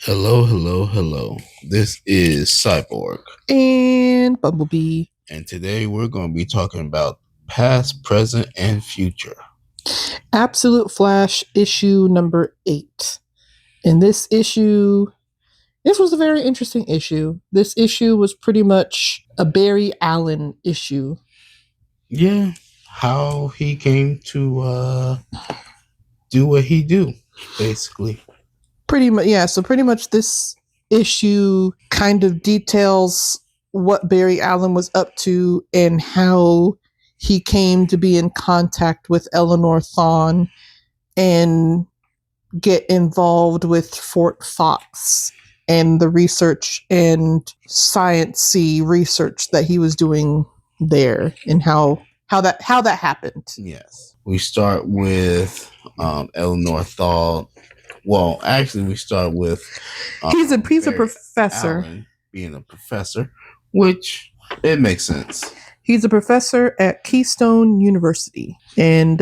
Hello, hello, hello. This is Cyborg. And Bumblebee. And today we're going to be talking about past, present, and future. Absolute Flash issue number 8. In this issue, this was a very interesting issue. This issue was pretty much a Barry Allen issue. Yeah, how he came to do what he do, basically. Pretty much, yeah. So pretty much this issue kind of details what Barry Allen was up to and how he came to be in contact with Eleanor Thawne and get involved with Fort Fox and the research and science-y research that he was doing there, and how that happened. Yes. We start with Eleanor Thawne. Well, actually, we start with he's a professor. Allen being a professor, which it makes sense. He's a professor at Keystone University, and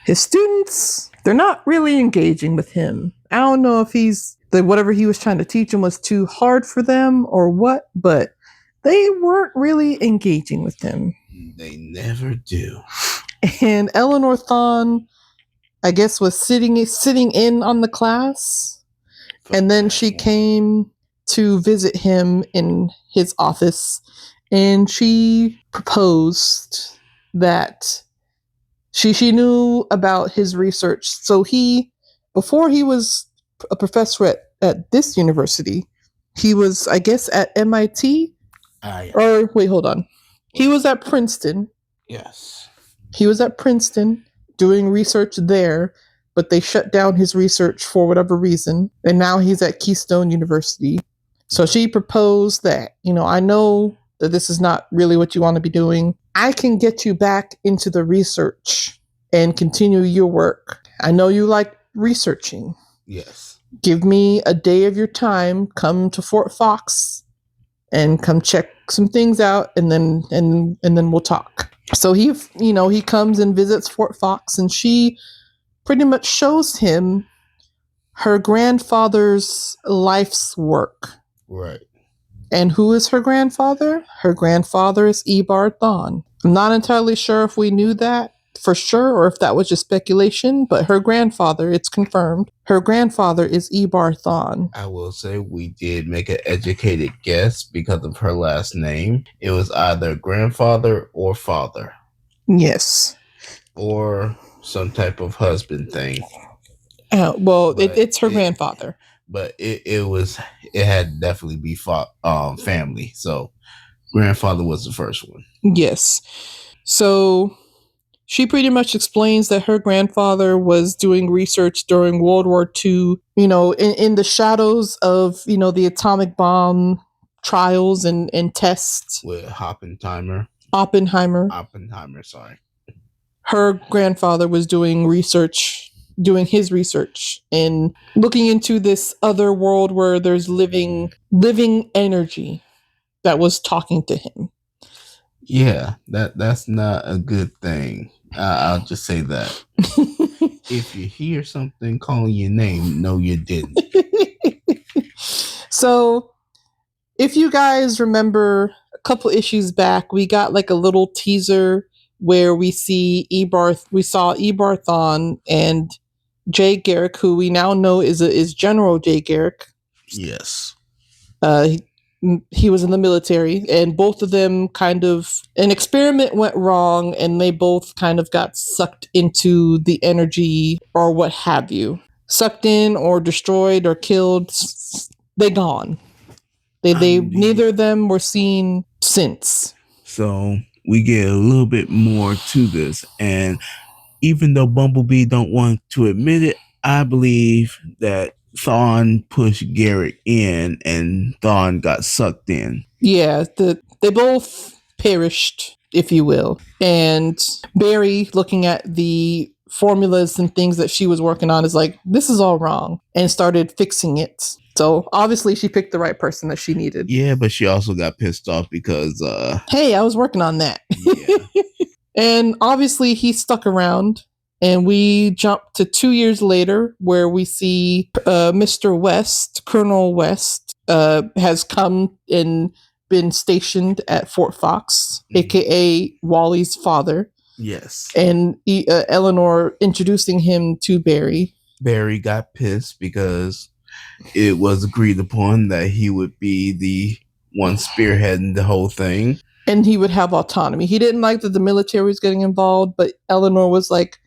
his students, they're not really engaging with him. I don't know if whatever he was trying to teach them was too hard for them or what, but they weren't really engaging with him. They never do. And Eleanor Thawne, I guess, was sitting in on the class, and then she came to visit him in his office, and she proposed that she knew about his research. So before he was a professor at this university, he was, I guess, at MIT. Yeah. Or wait, hold on. He was at Princeton. Yes. He was at Princeton doing research there, but they shut down his research for whatever reason, and now he's at Keystone University. So she proposed that, I know that this is not really what you want to be doing. I can get you back into the research and continue your work. I know you like researching. Yes. Give me a day of your time, come to Fort Fox and come check some things out, and then we'll talk. So he comes and visits Fort Fox, and she pretty much shows him her grandfather's life's work. Right. And who is her grandfather? Her grandfather is Ebar Thawne. I'm not entirely sure if we knew that for sure or if that was just speculation, but her grandfather, it's confirmed. Her grandfather is Ebar Thawne. I will say we did make an educated guess because of her last name. It was either grandfather or father. Yes. Or some type of husband thing. It's her grandfather. But it had definitely be family. So grandfather was the first one. Yes. So she pretty much explains that her grandfather was doing research during World War II, in the shadows of, the atomic bomb trials and tests. With Oppenheimer, sorry. Her grandfather was doing his research and looking into this other world where there's living energy that was talking to him. Yeah, that's not a good thing. I'll just say that. If you hear something calling your name, no, you didn't. So, if you guys remember a couple issues back, we got like a little teaser where we saw Ebar Thawne and Jay Garrick, who we now know is General Jay Garrick. Yes. He was in the military, and both of them an experiment went wrong, and they both kind of got sucked into the energy or what have you. Sucked in or destroyed or killed. They gone. Neither of them were seen since. So we get a little bit more to this, and even though Bumblebee don't want to admit it, I believe that Thawne pushed Garrick in and Thawne got sucked in. Yeah, they both perished, if you will. And Barry, looking at the formulas and things that she was working on, is like, this is all wrong, and started fixing it. So obviously she picked the right person that she needed. Yeah, but she also got pissed off because hey, I was working on that. Yeah. And obviously he stuck around And we jump to 2 years later, where we see Mr. West, Colonel West, has come and been stationed at Fort Fox, aka Wally's father. Yes. And Eleanor introducing him to Barry. Barry got pissed because it was agreed upon that he would be the one spearheading the whole thing. And he would have autonomy. He didn't like that the military was getting involved, but Eleanor was like,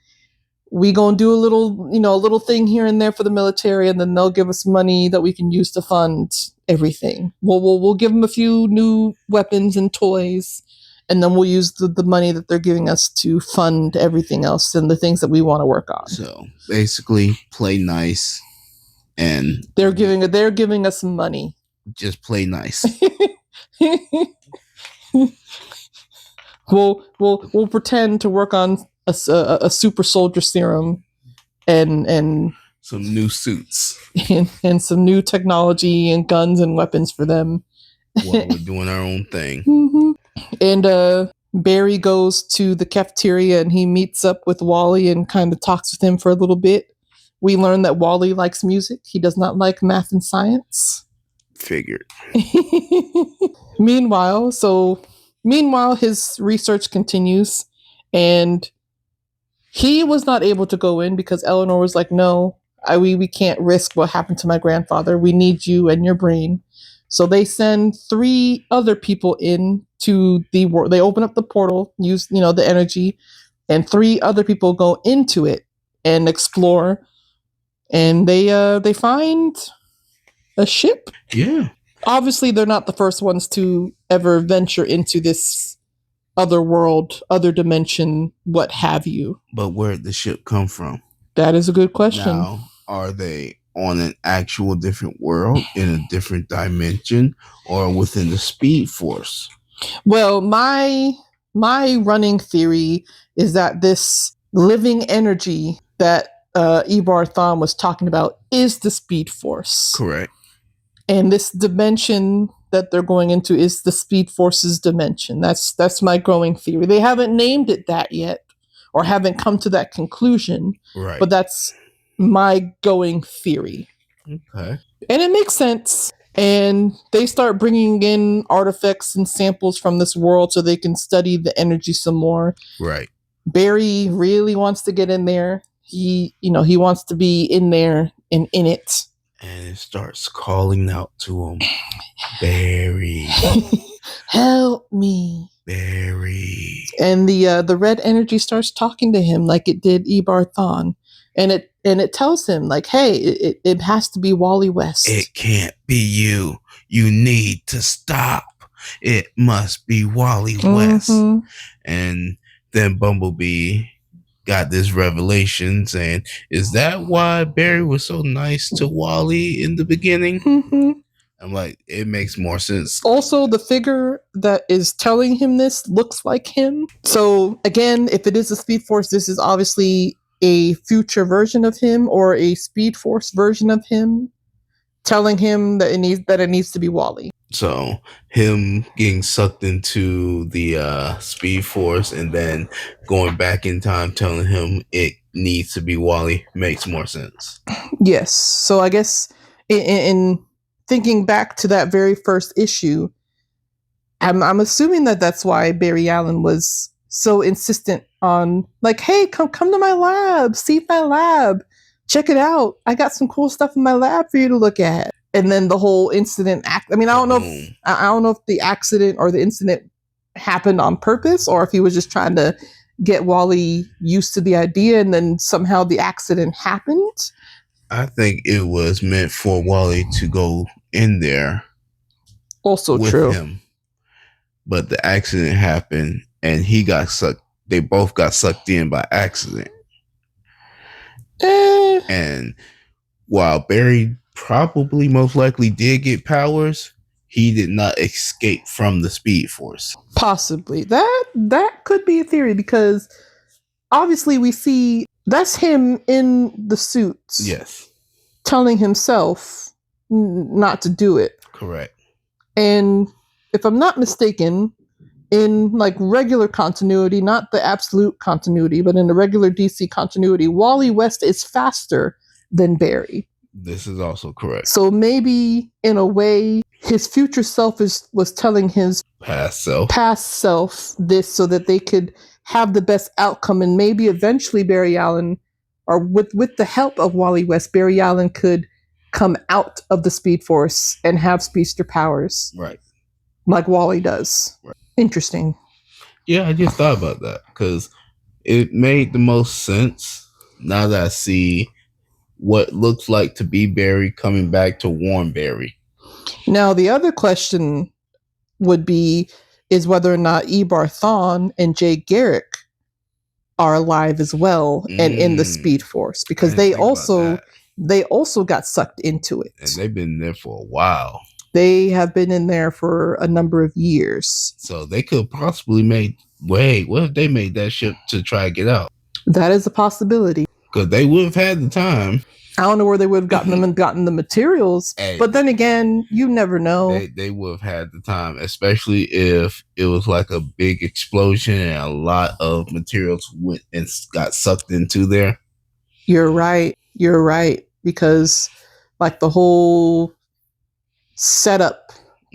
we gonna do a little thing here and there for the military, and then they'll give us money that we can use to fund everything. We'll give them a few new weapons and toys, and then we'll use the money that they're giving us to fund everything else and the things that we want to work on. So basically, play nice, and they're giving us some money. Just play nice. We'll pretend to work on a super soldier serum and some new suits and some new technology and guns and weapons for them while we're doing our own thing. Mm-hmm. And Barry goes to the cafeteria and he meets up with Wally and kind of talks with him for a little bit. We learn that Wally likes music. He does not like math and science. Figured. Meanwhile, his research continues, and he was not able to go in because Eleanor was like, no, we can't risk what happened to my grandfather. We need you and your brain. So they send 3 other people in to the world. They open up the portal, use the energy, and 3 other people go into it and explore. And they find a ship. Yeah. Obviously, they're not the first ones to ever venture into this other world, other dimension, what have you. But where did the ship come from? That is a good question. Now, are they on an actual different world, in a different dimension, or within the Speed Force? Well, my running theory is that this living energy that Ebar Thawne was talking about is the Speed Force. Correct. And this dimension that they're going into is the Speed Force's dimension. That's my growing theory. They haven't named it that yet, or haven't come to that conclusion. Right. But that's my going theory. Okay. And it makes sense. And they start bringing in artifacts and samples from this world so they can study the energy some more. Right. Barry really wants to get in there. He wants to be in there and in it. And it starts calling out to him, Barry, help me, Barry. And the red energy starts talking to him like it did Ebar Thawne, and it tells him like, hey, it has to be Wally West. It can't be you. You need to stop. It must be Wally West. And then Bumblebee got this revelation saying, is that why Barry was so nice to Wally in the beginning? I'm like, it makes more sense. Also, the figure that is telling him this looks like him. So again, if it is a Speed Force, this is obviously a future version of him or a Speed Force version of him telling him that it needs to be Wally. So him getting sucked into the Speed Force and then going back in time telling him it needs to be Wally makes more sense. Yes. So I guess in thinking back to that very first issue, I'm assuming that that's why Barry Allen was so insistent on like, hey, come to my lab, see my lab, check it out. I got some cool stuff in my lab for you to look at. And then the whole incident I don't know if the accident or the incident happened on purpose or if he was just trying to get Wally used to the idea and then somehow the accident happened. I think it was meant for Wally to go in there. Also with true. him. But the accident happened and he got sucked. They both got sucked in by accident. And while Barry probably most likely did get powers, he did not escape from the Speed Force. Possibly. That could be a theory because obviously we see that's him in the suits. Yes. Telling himself not to do it. Correct. And if I'm not mistaken, in like regular continuity, not the absolute continuity, but in the regular DC continuity, Wally West is faster than Barry. This is also correct. So maybe in a way, his future self was telling his Past self this so that they could have the best outcome, and maybe eventually Barry Allen, or with the help of Wally West, Barry Allen could come out of the Speed Force and have speedster powers. Right. Like Wally does. Right. Interesting. Yeah, I just thought about that because it made the most sense now that I see what looks like to be Barry coming back to warn Barry. Now, the other question would be is whether or not Ebar Thawne and Jay Garrick are alive as well and in the Speed Force, because they also got sucked into it. And they've been there for a while. They have been in there for a number of years. So they could possibly what if they made that ship to try to get out? That is a possibility. Because they would have had the time. I don't know where they would have gotten them and gotten the materials. But then again, you never know. They would have had the time, especially if it was like a big explosion and a lot of materials went and got sucked into there. You're right. Because like the whole setup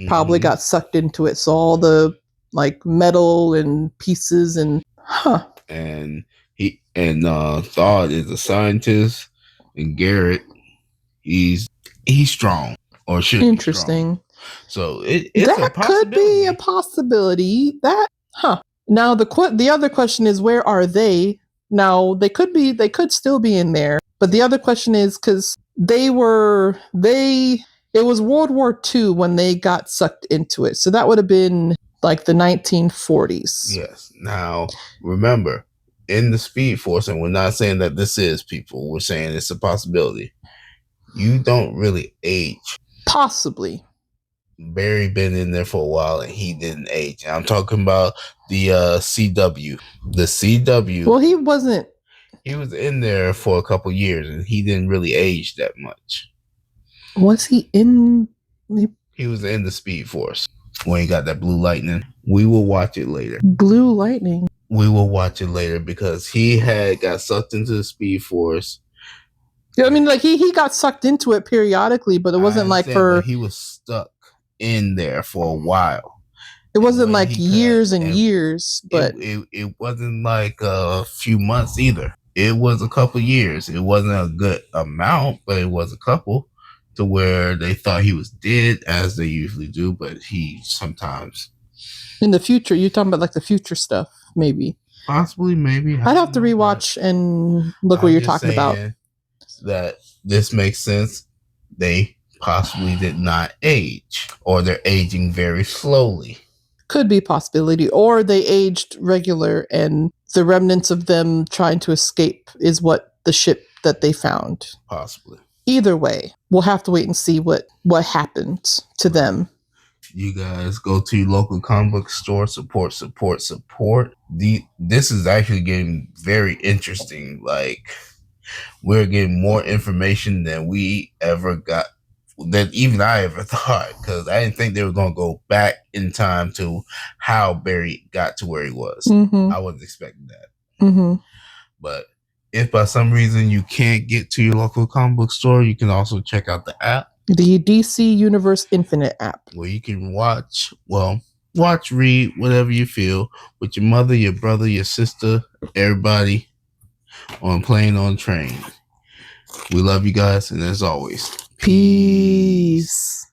probably got sucked into it. So all the like metal and pieces and And Thawne is a scientist, and Garrett, he's strong, or should be strong. So it's that could be a possibility. Now the other question is, where are they? Now they could still be in there, but the other question is because it was World War II when they got sucked into it, so that would have been like the 1940s. Yes. Now remember, in the Speed Force, and we're not saying that this is people, we're saying it's a possibility. You don't really age. Possibly. Barry been in there for a while and he didn't age. I'm talking about the CW. The CW. Well, he wasn't. He was in there for a couple years and he didn't really age that much. Was he in? He was in the Speed Force when he got that blue lightning. We will watch it later. Blue lightning. We will watch it later because he had got sucked into the Speed Force. Yeah, I mean, like he got sucked into it periodically, but it wasn't like for. He was stuck in there for a while. It wasn't like years and years, but it wasn't like a few months either. It was a couple years. It wasn't a good amount, but it was a couple to where they thought he was dead, as they usually do, but he sometimes. In the future, you're talking about like the future stuff, maybe. Possibly, maybe. I'd have to rewatch and look what you're talking about. That this makes sense. They possibly did not age, or they're aging very slowly. Could be a possibility, or they aged regular and the remnants of them trying to escape is what the ship that they found. Possibly. Either way, we'll have to wait and see what happened to them. You guys go to your local comic book store, support. This is actually getting very interesting. Like, we're getting more information than we ever got, than even I ever thought, because I didn't think they were going to go back in time to how Barry got to where he was. I wasn't expecting that. But if by some reason you can't get to your local comic book store, you can also check out the app. The DC Universe Infinite app. Where you can watch, read, whatever you feel, with your mother, your brother, your sister, everybody on plane, on train. We love you guys, and as always, peace.